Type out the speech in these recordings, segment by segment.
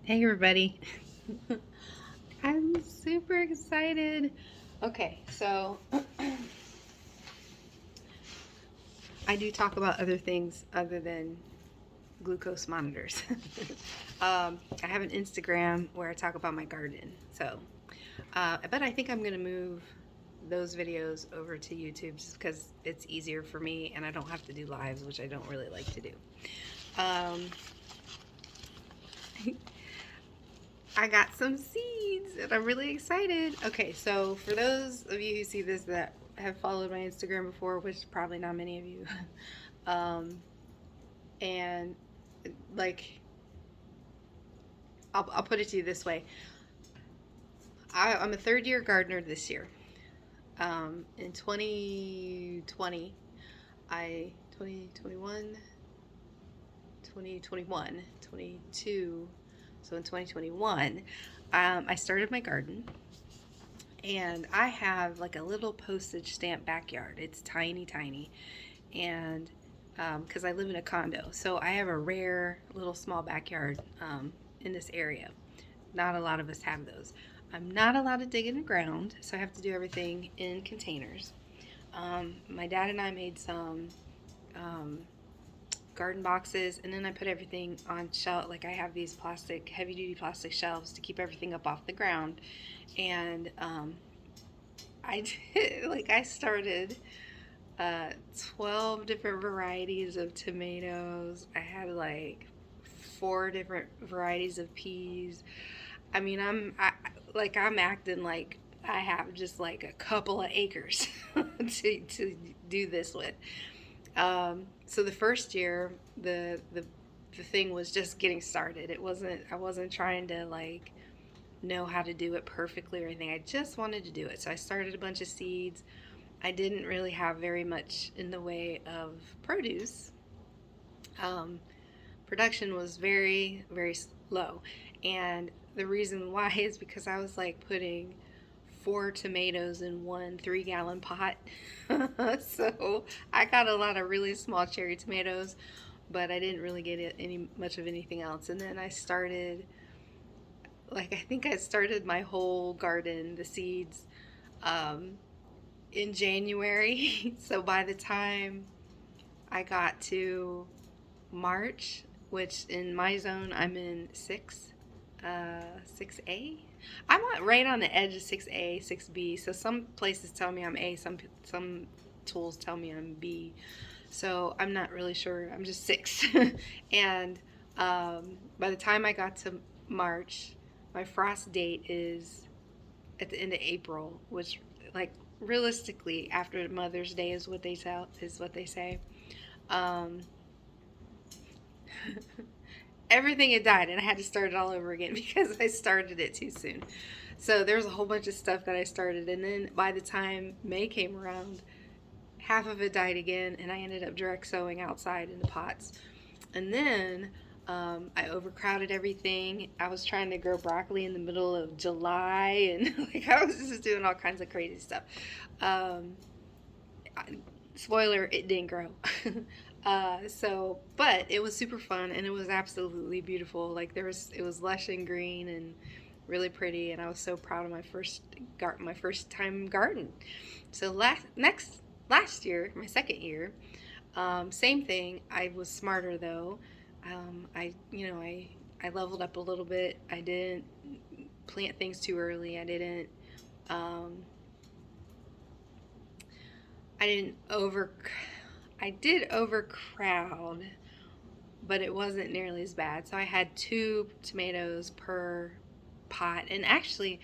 Hey everybody. I'm super excited. Okay, so I do talk about other things other than glucose monitors. I have an Instagram where I talk about my garden. But I think I'm going to move those videos over to YouTube just because it's easier for me and I don't have to do lives, which I don't really like to do. Um, I got some seeds and I'm really excited. Okay, so for those of you who see this that have followed my Instagram before, which probably not many of you, um, and like, I'll put it to you this way. I'm a third year gardener this year. In 2020, I 2021, 2021, 22. So in 2021, I started my garden and I have like a little postage stamp backyard. It's tiny, tiny, and because I live in a condo, so I have a rare little small backyard in this area. Not a lot of us have those. I'm not allowed to dig in the ground, so I have to do everything in containers. My dad and I made some um, garden boxes, and then I put everything on shelf. Like I have these plastic, heavy duty plastic shelves to keep everything up off the ground, and I did, like I started 12 different varieties of tomatoes. I had like four different varieties of peas. I mean, I'm acting like I have just like a couple of acres to do this with. So the first year, the thing was just getting started. I wasn't trying to like know how to do it perfectly or anything. I just wanted to do it. So I started a bunch of seeds. I didn't really have very much in the way of produce. Um, Production was very, very low. And the reason why is because I was like putting four tomatoes in one 3 gallon pot. So I got a lot of really small cherry tomatoes, but I didn't really get any much of anything else. And then I started, like, I think I started my whole garden, the seeds, um, in January. So by the time I got to March, which in my zone I'm in 6A. Right on the edge of 6A, 6B. So some places tell me I'm A, some tools tell me I'm B. So I'm not really sure. I'm just six. And by the time I got to March, my frost date is at the end of April, which like realistically after Mother's Day is what they say. Um, Everything had died and I had to start it all over again because I started it too soon. So there was a whole bunch of stuff that I started, and then by the time May came around, half of it died again, and I ended up direct sowing outside in the pots. And then I overcrowded everything. I was trying to grow broccoli in the middle of July, and like I was just doing all kinds of crazy stuff. Um, Spoiler, it didn't grow. But it was super fun and it was absolutely beautiful. Like it was lush and green and really pretty, and I was so proud of my first time garden. So last year, my second year, same thing. I was smarter though. I leveled up a little bit. I didn't plant things too early. Um, I didn't over I did overcrowd, but it wasn't nearly as bad. So I had two tomatoes per pot, and actually,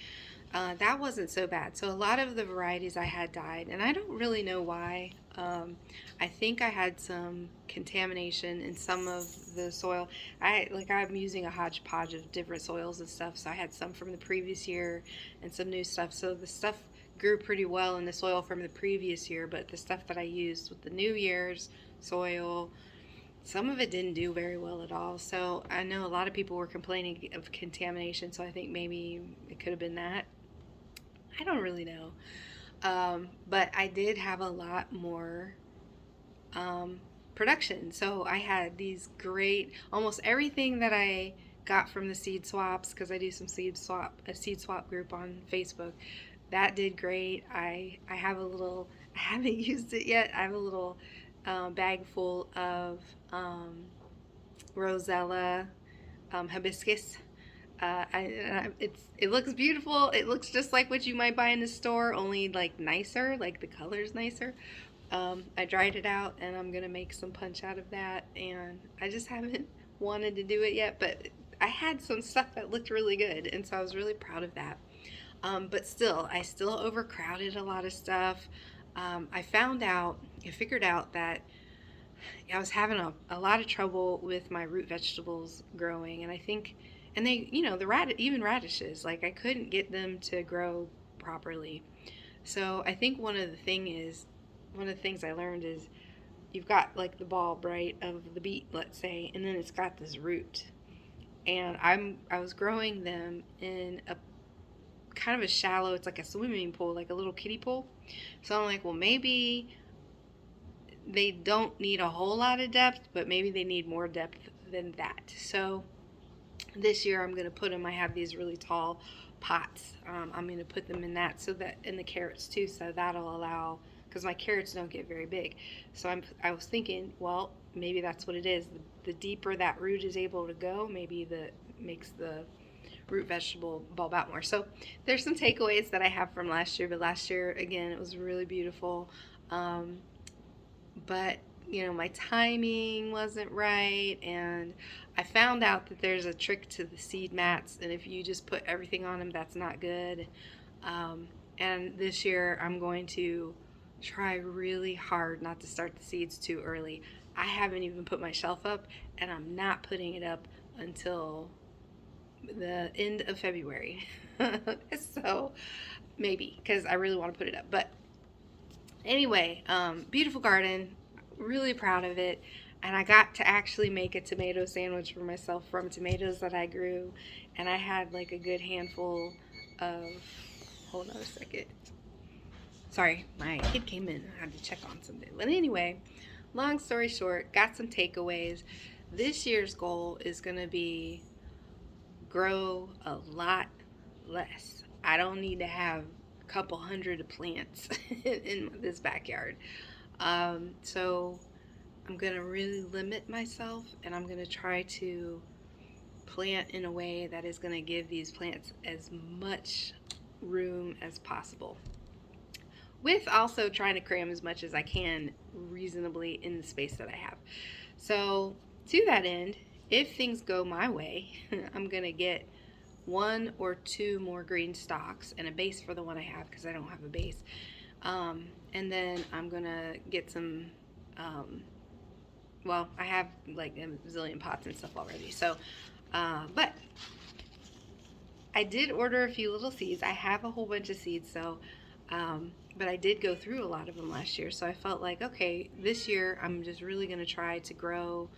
that wasn't so bad. So a lot of the varieties I had died, and I don't really know why. I think I had some contamination in some of the soil. I'm using a hodgepodge of different soils and stuff. So I had some from the previous year and some new stuff. So the stuff grew pretty well in the soil from the previous year, but the stuff that I used with the New Year's soil, some of it didn't do very well at all. So I know a lot of people were complaining of contamination, so I think maybe it could have been that. I don't really know. But I did have a lot more um, production. So I had these great, almost everything that I got from the seed swaps, because I do some a seed swap group on Facebook. That did great. I have a little, I haven't used it yet. I have a little bag full of Rosella hibiscus. It looks beautiful. It looks just like what you might buy in the store, only like nicer, like the color's nicer. I dried it out, and I'm gonna make some punch out of that. And I just haven't wanted to do it yet, but I had some stuff that looked really good, and so I was really proud of that. But still, I still overcrowded a lot of stuff. I figured out that I was having a lot of trouble with my root vegetables growing, and I think, and they, even radishes, like I couldn't get them to grow properly. So I think one of the things I learned is you've got like the bulb, right, of the beet, let's say, and then it's got this root. And I was growing them in a kind of a shallow, it's like a swimming pool, like a little kiddie pool. So I'm like, well, maybe they don't need a whole lot of depth, but maybe they need more depth than that. So this year I'm going to put them, I have these really tall pots. I'm going to put them in that, so that, in the carrots too, so that'll allow, because my carrots don't get very big. So I was thinking, well, maybe that's what it is. The deeper that root is able to go, maybe the makes the root vegetable bulb out more. So there's some takeaways that I have from last year, but last year, again, it was really beautiful. But my timing wasn't right, and I found out that there's a trick to the seed mats, and if you just put everything on them, that's not good. And this year I'm going to try really hard not to start the seeds too early. I haven't even put my shelf up, and I'm not putting it up until the end of February. So maybe, because I really want to put it up. But anyway, beautiful garden, really proud of it. And I got to actually make a tomato sandwich for myself from tomatoes that I grew. And I had like a good handful of, hold on a second. Sorry, my kid came in. I had to check on something. But anyway, long story short, got some takeaways. This year's goal is going to be grow a lot less. I don't need to have a couple hundred of plants in this backyard. So I'm going to really limit myself, and I'm going to try to plant in a way that is going to give these plants as much room as possible, with also trying to cram as much as I can reasonably in the space that I have. So to that end, if things go my way, I'm going to get 1 or 2 more green stalks and a base for the one I have, because I don't have a base. And then I'm going to get some, well, I have like a zillion pots and stuff already. So, but I did order a few little seeds. I have a whole bunch of seeds, so, but I did go through a lot of them last year. So I felt like, okay, this year I'm just really going to try to grow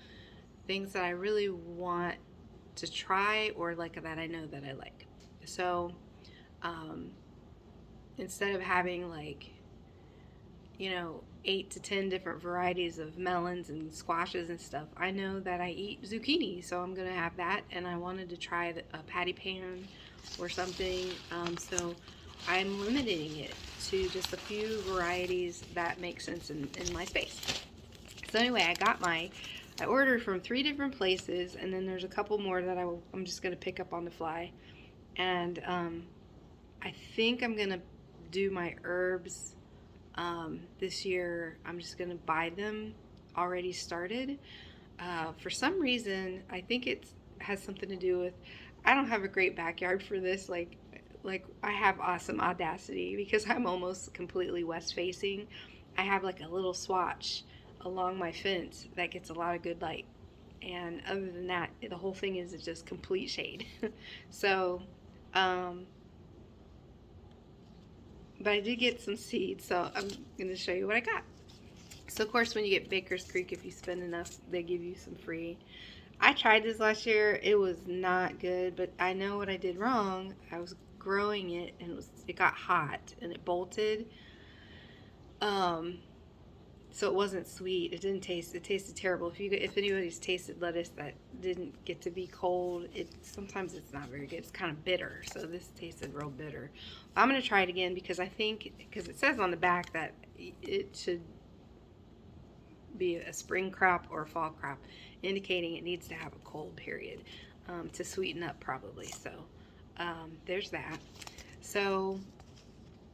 things that I really want to try, or like that I know that I like. So instead of having like 8 to 10 different varieties of melons and squashes and stuff, I know that I eat zucchini, so I'm gonna have that. And I wanted to try a patty pan or something, so I'm limiting it to just a few varieties that make sense in my space. So anyway, I ordered from 3 different places, and then there's a couple more that I'm just going to pick up on the fly. And I think I'm going to do my herbs this year. I'm just going to buy them already started. For some reason, I think it has something to do with, I don't have a great backyard for this. Like I have awesome audacity because I'm almost completely west facing. I have like a little swatch along my fence that gets a lot of good light, and other than that, the whole thing is just complete shade. So but I did get some seeds, so I'm going to show you what I got. So of course, when you get Baker's Creek, if you spend enough, they give you some free. I tried this last year. It was not good, but I know what I did wrong. I was growing it, and it got hot and it bolted. So it wasn't sweet. It didn't taste. It tasted terrible. If anybody's tasted lettuce that didn't get to be cold, sometimes it's not very good. It's kind of bitter. So this tasted real bitter. I'm gonna try it again because it says on the back that it should be a spring crop or a fall crop, indicating it needs to have a cold period to sweeten up probably. So there's that. So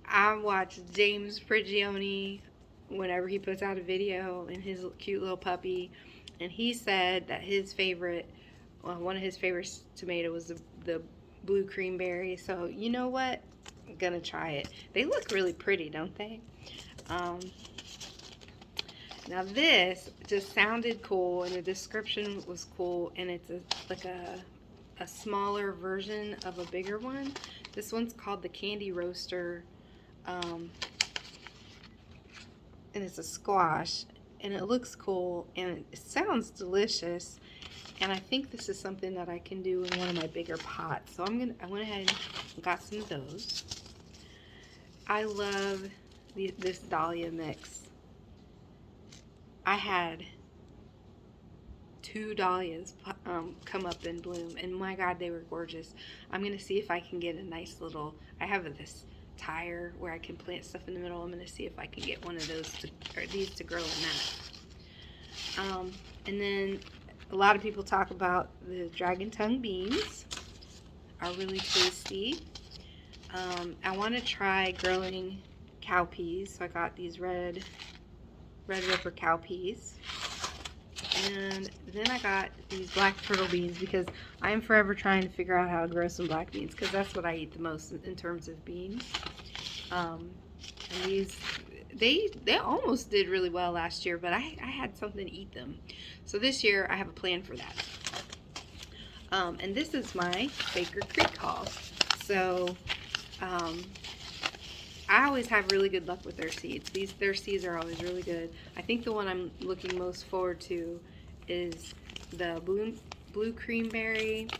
I watch James Prigioni whenever he puts out a video and his cute little puppy, and he said that one of his favorite tomato was the blue creamberry. So you know what? I'm gonna try it. They look really pretty, don't they? Now this just sounded cool, and the description was cool, and it's like a smaller version of a bigger one. This one's called the Candy Roaster. And it's a squash, and it looks cool, and it sounds delicious, and I think this is something that I can do in one of my bigger pots. So I went ahead and got some of those. I love this dahlia mix. I had 2 dahlias come up in bloom, and my God, they were gorgeous. I'm gonna see if I can get a nice little, I have this tire where I can plant stuff in the middle. I'm going to see if I can get one of those these to grow in that. And then a lot of people talk about the dragon tongue beans are really tasty. I want to try growing cowpeas, so I got these red River cowpeas. And then I got these black turtle beans because I am forever trying to figure out how to grow some black beans because that's what I eat the most in terms of beans. And these, they almost did really well last year, but I had something to eat them. So this year I have a plan for that. And this is my Baker Creek haul. So I always have really good luck with their seeds. Their seeds are always really good. I think the one I'm looking most forward to is the blue creamberry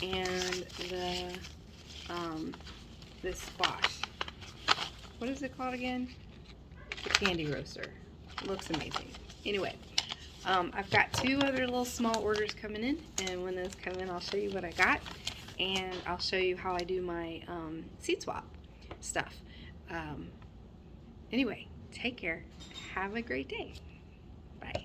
and the squash. What is it called again? The Candy Roaster. It looks amazing. Anyway, I've got 2 other little small orders coming in, and when those come in, I'll show you what I got, and I'll show you how I do my seed swap stuff. Anyway, take care. Have a great day. Bye.